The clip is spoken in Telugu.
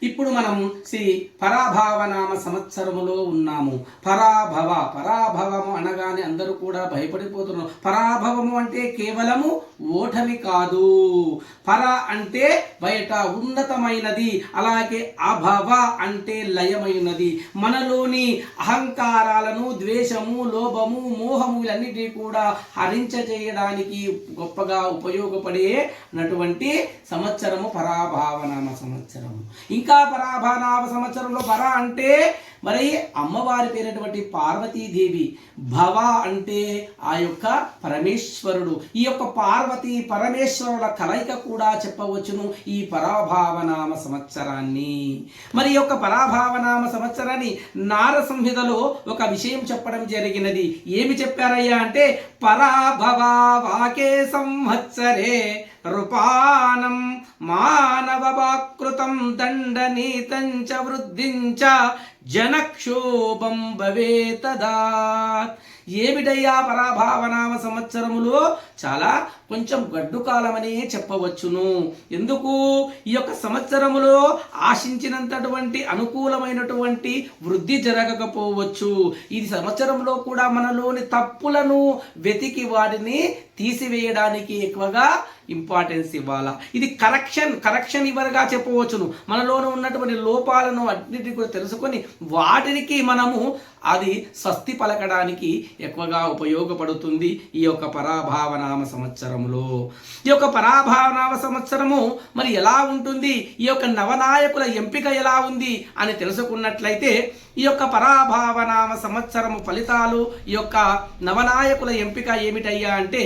ఇప్పుడు మనం శ్రీ పరాభావనామ సంవత్సరములో ఉన్నాము. పరాభవము అనగానే అందరూ కూడా భయపడిపోతున్నారు. పరాభవము అంటే కేవలము ఓటమి కాదు. పర అంటే బయట ఉన్నతమైనది, అలాగే అభవ అంటే లయమైనది. మనలోని అహంకారాలను, ద్వేషము, లోభము, మోహము ఇవన్నిటినీ కూడా హరించజేయడానికి గొప్పగా ఉపయోగపడేటువంటి సంవత్సరము పరాభావనామ సంవత్సరము. ఇంకా పరాభావనామ సంవత్సరంలో పర అంటే మరి అమ్మవారి పేరైనటువంటి పార్వతీదేవి, భవ అంటే ఆ యొక్క పరమేశ్వరుడు. ఈ యొక్క పార్వతీ పరమేశ్వరుల కలయిక కూడా చెప్పవచ్చును ఈ పరాభావనామ సంవత్సరాన్ని. మరి ఈ యొక్క పరాభావనామ సంవత్సరాన్ని నార సంహితలో ఒక విషయం చెప్పడం జరిగినది. ఏమి చెప్పారయ్యా అంటే, పరాభవ వాకే సంవత్సరే రూపానం మానవవాకృతం దండనీతంచ వృద్ధించ జనక్షోభం భవేతదా. ఏమిటయ్యా పరాభావనామ సంవత్సరములో చాలా కొంచెం గడ్డు కాలమనే చెప్పవచ్చును. ఎందుకు? ఈ యొక్క సంవత్సరములో ఆశించినంతటువంటి అనుకూలమైనటువంటి వృద్ధి జరగకపోవచ్చు. ఈ సంవత్సరంలో కూడా మనలోని తప్పులను వెతికి తీసివేయడానికి ఎక్కువగా ఇంపార్టెన్స్ ఇవ్వాలా. ఇది కరెక్షన్ ఇవ్వరుగా చెప్పవచ్చును. మనలోనూ ఉన్నటువంటి లోపాలను అన్నిటిని కూడా తెలుసుకొని వాటికి మనము అది స్వస్తి పలకడానికి ఎక్కువగా ఉపయోగపడుతుంది ఈ యొక్క పరాభావనామ సంవత్సరంలో. ఈ యొక్క పరాభావనామ సంవత్సరము మరి ఎలా ఉంటుంది, ఈ యొక్క నవనాయకుల ఎంపిక ఎలా ఉంది అని తెలుసుకున్నట్లయితే, ఈ యొక్క పరాభావనామ సంవత్సరము ఫలితాలు, ఈ యొక్క నవనాయకుల ఎంపిక ఏమిటయ్యా అంటే